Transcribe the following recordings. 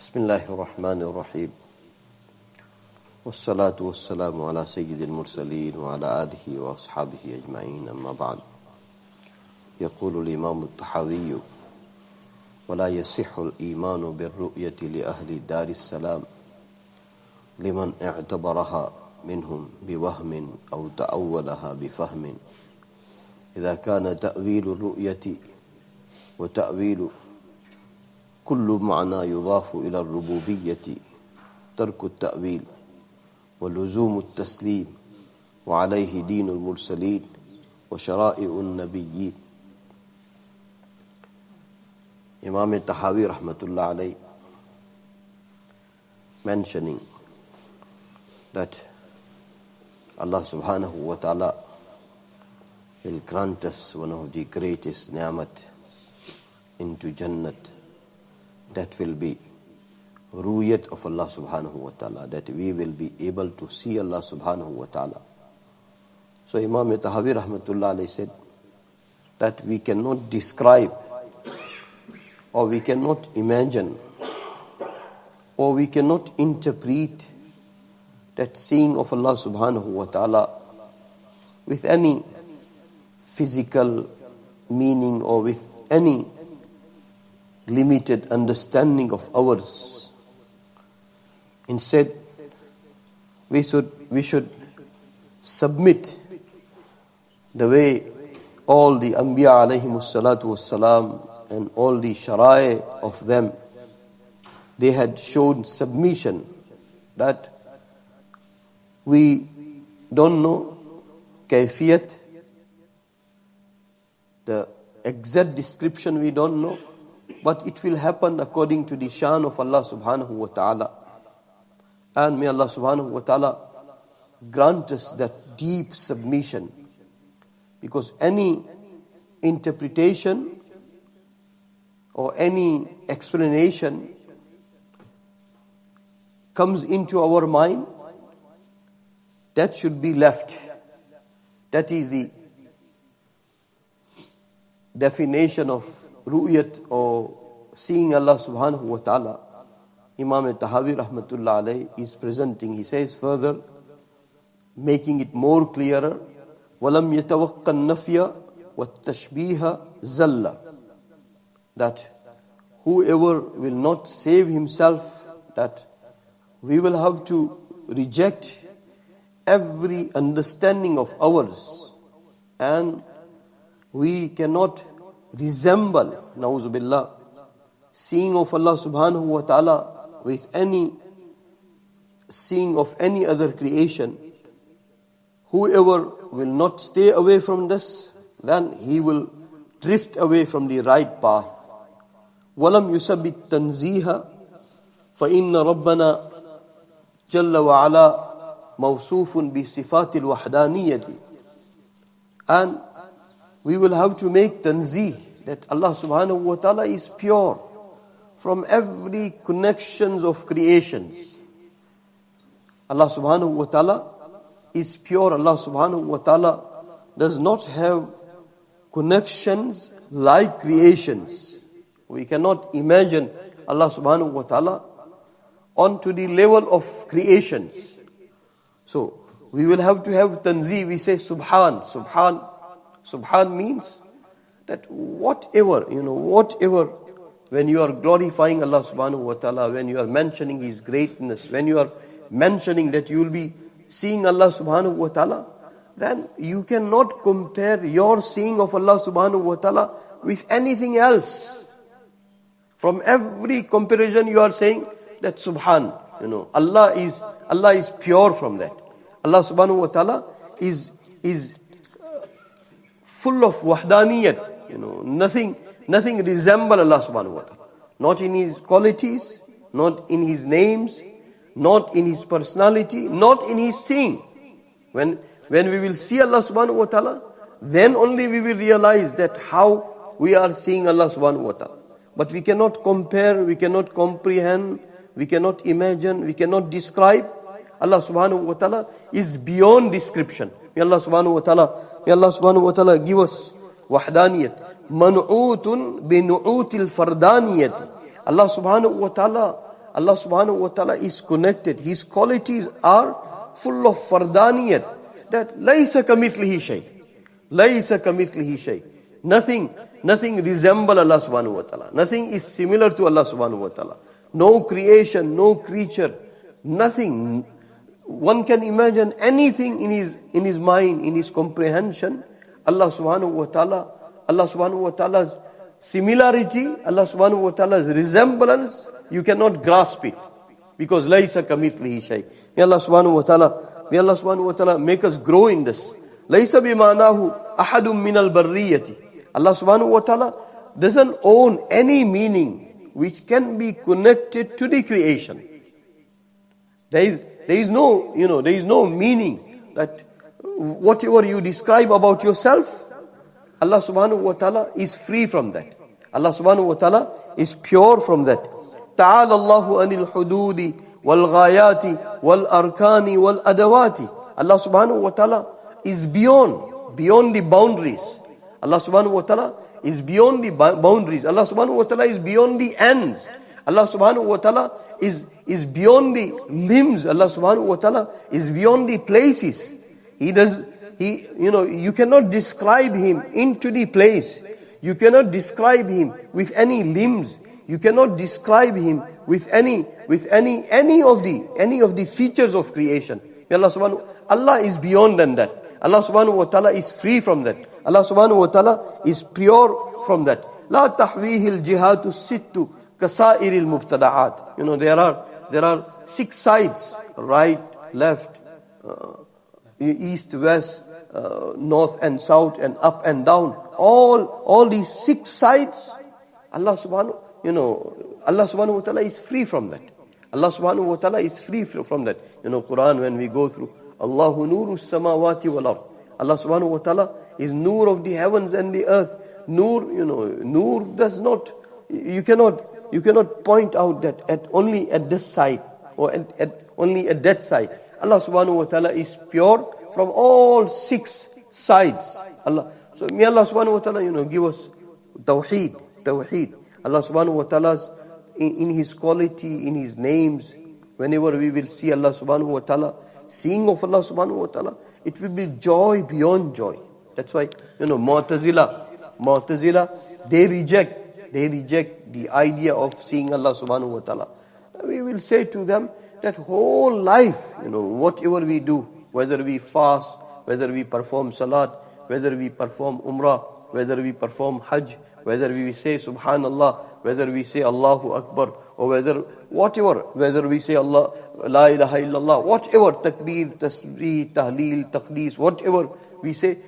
بسم الله الرحمن الرحيم والصلاة والسلام على سيد المرسلين وعلى آله وأصحابه أجمعين أما بعد يقول الإمام التحاوي ولا يصح الإيمان بالرؤية لأهل دار السلام لمن اعتبرها منهم بوهم أو تأولها بفهم إذا كان تأويل الرؤية وتأويل كل معنى يضاف إلى الربوبية ترك التأويل ولزوم التسليم وعليه دين المرسلين وشرائع النبيين. Imaam al-Tahawi rahmatullah alayh mentioning that Allah subhanahu wa ta'ala will grant us one of the greatest ni'mat into Jannat, that will be ru'yat of Allah subhanahu wa ta'ala, that we will be able to see Allah subhanahu wa ta'ala. So Imaam al-Tahawi rahmatullah alayh said that we cannot describe or we cannot imagine or we cannot interpret that seeing of Allah subhanahu wa ta'ala with any physical meaning or with any limited understanding of ours. Instead, we should submit the way all the Anbiya alayhimus salatu wassalam and all the Shara'i of them, they had shown submission, that we don't know kayfiyat, the exact description we don't know, but it will happen according to the shan of Allah subhanahu wa ta'ala. And may Allah subhanahu wa ta'ala grant us that deep submission, because any interpretation or any explanation comes into our mind, that should be left. That is the definition of ru'yat or seeing Allah subhanahu wa ta'ala. Imam al-Tahawi rahmatullah alayh is presenting, he says further, making it more clearer, وَلَمْ يَتَوَقَّ النَّفْيَ وَالتَّشْبِيهَ زَلَّ, that whoever will not save himself, that we will have to reject every understanding of ours, and we cannot resemble, na'udhu billah, seeing of Allah subhanahu wa ta'ala with any seeing of any other creation. Whoever will not stay away from this, then he will drift away from the right path. وَلَمْ يُسَبِّ التَّنْزِيهَ فَإِنَّ رَبَّنَا جَلَّ وَعَلَى مَوْصُوفٌ بِصِفَاتِ الْوَحْدَانِيَّةِ. And we will have to make tanzih, that Allah subhanahu wa ta'ala is pure from every connections of creations. Allah subhanahu wa ta'ala is pure. Allah subhanahu wa ta'ala does not have connections like creations. We cannot imagine Allah subhanahu wa ta'ala onto the level of creations. So we will have to have tanzih. We say subhan. Subhan means that whatever, when you are glorifying Allah subhanahu wa ta'ala, when you are mentioning His greatness, when you are mentioning that you will be seeing Allah subhanahu wa ta'ala, then you cannot compare your seeing of Allah subhanahu wa ta'ala with anything else. From every comparison you are saying that subhan, Allah is pure from that. Allah subhanahu wa ta'ala is full of wahdaniyat, nothing resemble Allah subhanahu wa ta'ala. Not in His qualities, not in His names, not in His personality, not in His seeing. When we will see Allah subhanahu wa ta'ala, then only we will realize that how we are seeing Allah subhanahu wa ta'ala. But we cannot compare, we cannot comprehend, we cannot imagine, we cannot describe. Allah subhanahu wa ta'ala is beyond description. May Allah subhanahu wa ta'ala give us wahdaniyat. Man'utun bi nu'util fardaniyati. Allah subhanahu wa ta'ala Allah subhanahu wa ta'ala is connected. His qualities are full of fardaniyat. That laysa kamithlihi shay. Laysa kamithlihi shay. Nothing resemble Allah subhanahu wa ta'ala. Nothing is similar to Allah subhanahu wa ta'ala. No creation, no creature, nothing. One can imagine anything in his mind, in his comprehension. Allah subhanahu wa ta'ala's similarity, Allah subhanahu wa ta'ala's resemblance, you cannot grasp it. Because laysa kamithlihi shay. May Allah subhanahu wa ta'ala make us grow in this. Laysa bima'nahu ahadun min al-barriyati. Allah subhanahu wa ta'ala doesn't own any meaning which can be connected to the creation. There is no meaning that whatever you describe about yourself, Allah subhanahu wa ta'ala is free from that. Allah subhanahu wa ta'ala is pure from that. Ta'ala Allahu anil hududi wal ghayati wal arkani wal adawati. Allah subhanahu wa ta'ala is beyond the boundaries. Allah subhanahu wa ta'ala is beyond the boundaries. Allah subhanahu wa ta'ala is beyond the ends. Allah subhanahu wa ta'ala is beyond the limbs. Allah subhanahu wa ta'ala is beyond the places. You cannot describe Him into the place. You cannot describe Him with any limbs. You cannot describe Him with any of the features of creation. Allah is beyond than that. Allah subhanahu wa ta'ala is free from that. Allah subhanahu wa ta'ala is pure from that. La tahwihi al-jihatu sittu kasairi al-mubtada'at. There are 6 sides: right, left, east, west, north and south, and up and down. All these 6 sides, Allah subhanahu wa ta'ala is free from that. Allah subhanahu wa ta'ala is free from that. Quran, when we go through, Allahu nuru samawati wal ard. Allah subhanahu wa ta'ala is nur of the heavens and the earth. Nur does not, you cannot point out that only at this side or only at that side. Allah subhanahu wa ta'ala is pure from all 6 sides. So may Allah subhanahu wa ta'ala, give us tawheed. Allah subhanahu wa ta'ala in His quality, in His names, whenever we will see Allah subhanahu wa ta'ala, seeing of Allah subhanahu wa ta'ala, it will be joy beyond joy. That's why, Mu'tazila, they reject the idea of seeing Allah subhanahu wa ta'ala. We will say to them that whole life, whatever we do, whether we fast, whether we perform salat, whether we perform umrah, whether we perform hajj, whether we say subhanallah, whether we say Allahu Akbar, or whether we say Allah, la ilaha illallah, whatever, takbir, tasbih, tahleel, taqdees, whatever we say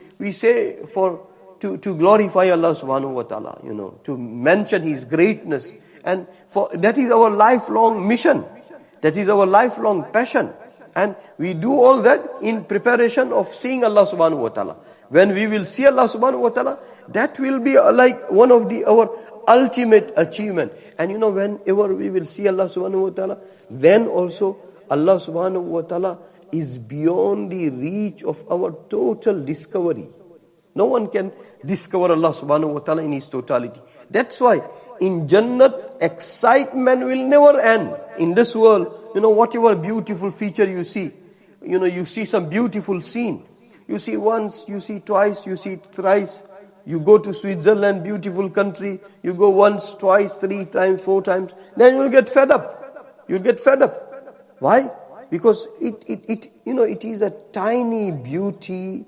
to glorify Allah subhanahu wa ta'ala, to mention His greatness. And that is our lifelong mission. That is our lifelong passion. And we do all that in preparation of seeing Allah subhanahu wa ta'ala. When we will see Allah subhanahu wa ta'ala, that will be like one of our ultimate achievement. And whenever we will see Allah subhanahu wa ta'ala, then also Allah subhanahu wa ta'ala is beyond the reach of our total discovery. No one can discover Allah subhanahu wa ta'ala in His totality. That's why in Jannat, excitement will never end. In this world, whatever beautiful feature you see, you see some beautiful scene. You see once, you see twice, you see thrice. You go to Switzerland, beautiful country. You go once, twice, 3 times, 4 times. Then you'll get fed up. You'll get fed up. Why? Because it is a tiny beauty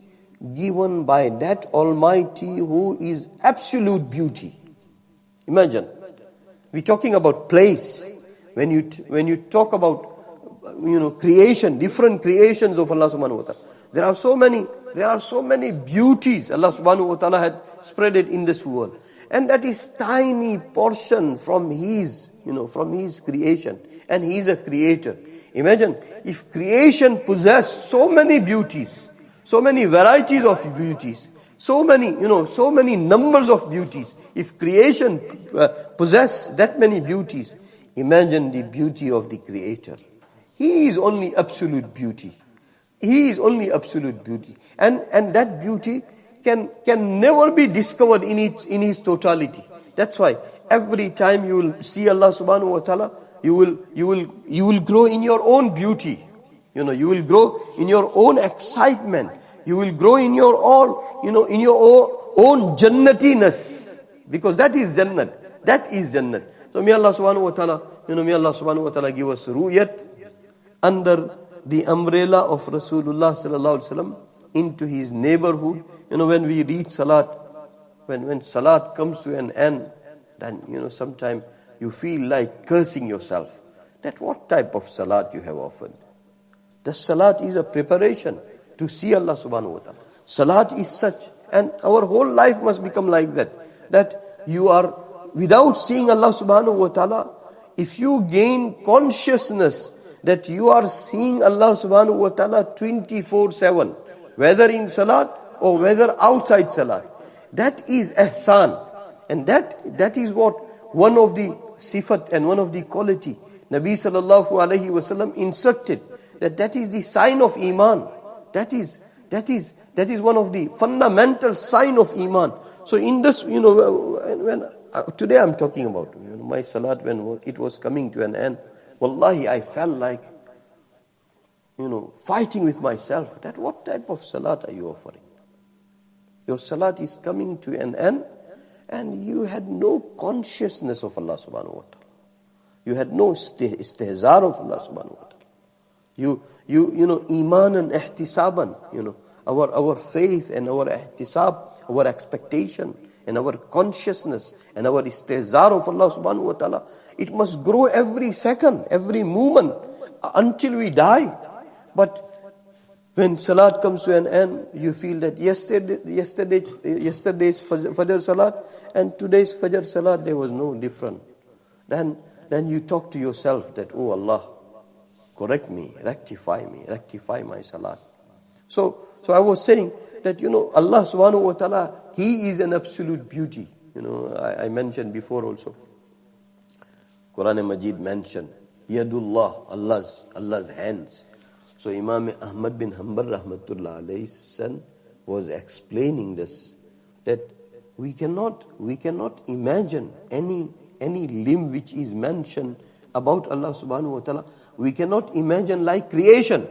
given by that Almighty who is absolute beauty. Imagine, we're talking about place. When you talk about creation, different creations of Allah subhanahu wa ta'ala, there are so many beauties Allah subhanahu wa ta'ala had spread it in this world. And that is tiny portion from His creation. And He is a creator. Imagine if creation possessed so many beauties, so many varieties of beauties, so many numbers of beauties. If creation possessed that many beauties, imagine the beauty of the Creator. He is only absolute beauty. He is only absolute beauty. And that beauty can never be discovered in its totality. That's why every time you will see Allah subhanahu wa ta'ala, you will grow in your own beauty. You will grow in your own excitement. You will grow in your all, in your own jannatiness. Because that is jannat. That is jannat. So may Allah subhanahu wa ta'ala, may Allah subhanahu wa ta'ala give us ru'yat under the umbrella of Rasulullah sallallahu alaihi wasallam into his neighborhood. When we read salat, when salat comes to an end, then sometimes you feel like cursing yourself. That what type of salat you have offered? The salat is a preparation to see Allah subhanahu wa ta'ala. Salat is such, and our whole life must become like that. That you are, without seeing Allah subhanahu wa ta'ala, if you gain consciousness that you are seeing Allah subhanahu wa ta'ala 24/7, whether in salat or whether outside salat, that is ihsan. And that is what one of the sifat and one of the quality Nabi sallallahu alayhi wasallam instructed, that is the sign of iman. That is one of the fundamental sign of iman. So in this, when today I'm talking about my salat, when it was coming to an end, wallahi, I felt like fighting with myself. That what type of salat are you offering? Your salat is coming to an end, and you had no consciousness of Allah subhanahu wa ta'ala. You had no istihzar of Allah subhanahu wa ta'ala. You iman and ihtisaban, our faith and our ihtisab, our expectation and our consciousness and our istihzar of Allah subhanahu wa ta'ala, it must grow every second, every moment until we die. But when salat comes to an end, you feel that yesterday's Fajr salat and today's Fajr salat, there was no difference. Then you talk to yourself that, oh Allah, correct me, rectify my salat. So I was saying that, Allah subhanahu wa ta'ala, He is an absolute beauty. I mentioned before also. Quran Majid mentioned, Yadullah, Allah's hands. So Imam Ahmad bin Hanbal rahmatullah alayhi son was explaining this, that we cannot imagine any limb which is mentioned about Allah subhanahu wa ta'ala. We cannot imagine like creation,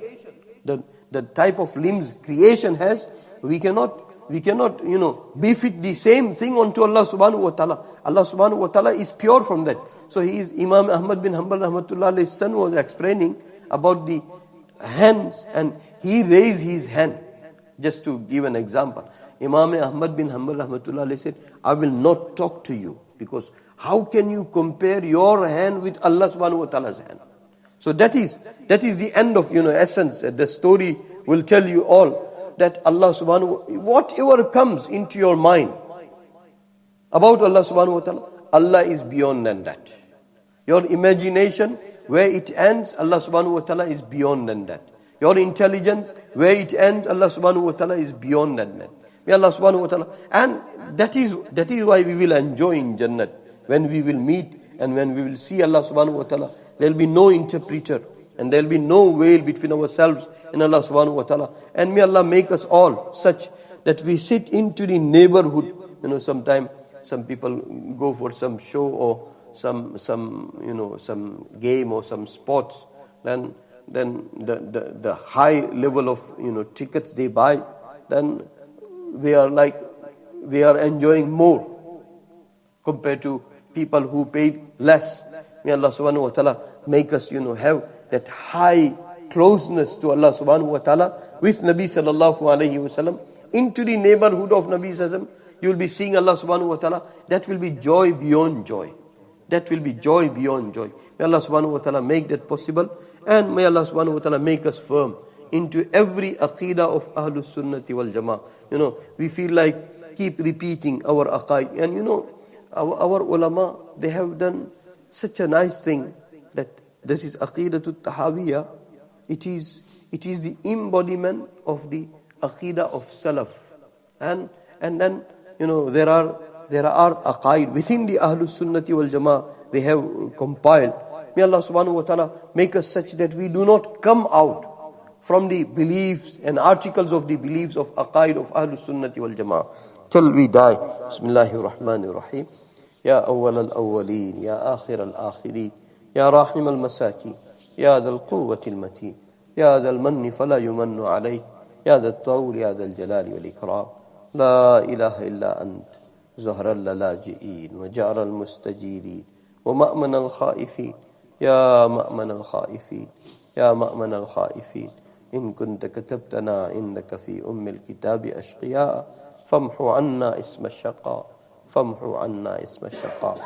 the type of limbs creation has. We cannot befit the same thing onto Allah subhanahu wa ta'ala. Allah subhanahu wa ta'ala is pure from that. So Imam Ahmad bin Hanbal rahmatullah alayhi son was explaining about the hands, and he raised his hand. Just to give an example, Imam Ahmad bin Hanbal rahmatullah alayhi said, I will not talk to you, because how can you compare your hand with Allah subhanahu wa ta'ala's hand? So that is the end of essence. The story will tell you all that Allah subhanahu wa ta'ala, whatever comes into your mind about Allah subhanahu wa ta'ala, Allah is beyond than that. Your imagination, where it ends, Allah subhanahu wa ta'ala is beyond than that. Your intelligence, where it ends, Allah subhanahu wa ta'ala is beyond than that. May Allah subhanahu wa ta'ala, and that is why we will enjoy in Jannat. When we will meet and when we will see Allah subhanahu wa ta'ala, there will be no interpreter and there will be no veil between ourselves and Allah subhanahu wa ta'ala. And may Allah make us all such that we sit into the neighborhood. Sometimes some people go for some show or some game or some sports, then the high level of tickets they buy, then we are enjoying more compared to people who paid less. May Allah subhanahu wa ta'ala make us have that high closeness to Allah subhanahu wa ta'ala with Nabi sallallahu alayhi wasallam, into the neighborhood of Nabi sallallahu. You will be seeing Allah subhanahu wa ta'ala. That will be joy beyond joy. That will be joy beyond joy. May Allah subhanahu wa ta'ala make that possible. And may Allah subhanahu wa ta'ala make us firm into every aqidah of Ahlus Sunnati wal Jama'ah. We feel like keep repeating our aqaid. And our ulama, they have done such a nice thing, that this is al-Tahawiyyah. It is the embodiment of the aqidah of Salaf. And then, there are aqaid within the Ahlus Sunnati wal Jama'ah, they have compiled. May Allah subhanahu wa ta'ala make us such that we do not come out from the beliefs and articles of the beliefs of aqaid of Ahlus Sunnati wal Jama'ah till we die. Bismillahir Rahmanir Rahim. يا أول الأولين يا آخر الآخرين يا راحم المساكين يا ذا القوة المتين يا ذا المن فلا يمن عليه يا ذا الطول يا ذا الجلال والإكرام. لا إله إلا أنت زهر اللاجئين وجار المستجيرين ومأمن الخائفين يا مأمن الخائفين يا مأمن الخائفين. إن كنت كتبتنا عندك في الكتاب أشقياء فامحو عنا اسم الشقاء فامحو عنا اسم الشقاء.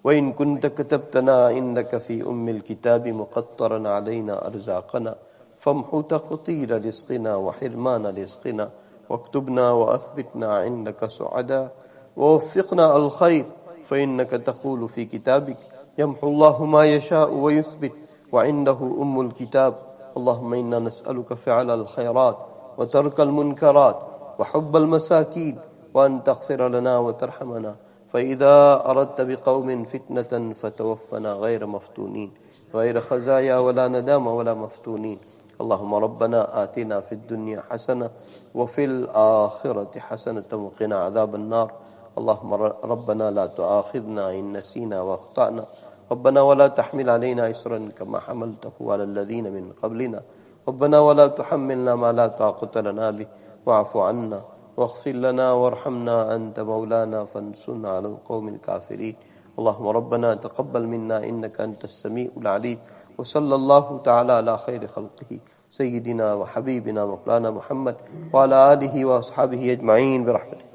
وإن كنت كتبتنا عندك في الكتاب مقطرا علينا أرزاقنا فامحو تقطير رزقنا وحرمان رزقنا واكتبنا وأثبتنا عندك سعدا ووفقنا الخير. فإنك تقول في كتابك يمحو الله ما يشاء ويثبت وعنده الكتاب. اللهم إنا نسألك فعل الخيرات وترك المنكرات وحب المساكين وأن تغفر لنا وترحمنا. فإذا أردت بقوم فتنة فتوفنا غير مفتونين غير خزايا ولا ندام ولا مفتونين. اللهم ربنا آتنا في الدنيا حسنة وفي الآخرة حسنة وقنا عذاب النار. اللهم ربنا لا تؤاخذنا إن نسينا وأخطأنا. ربنا ولا تحمل علينا إصرا كما حملته على الذين من قبلنا. ربنا ولا تحملنا ما لا طاقة لنا به واعف عنا واغفر لنا وارحمنا أنت مولانا فانصرنا على القوم الكافرين. اللهم ربنا تقبل منا إنك أنت السميع العليم. وصلى الله تعالى على خير خلقه سيدنا وحبيبنا مولانا محمد وعلى آله وأصحابه أجمعين برحمته.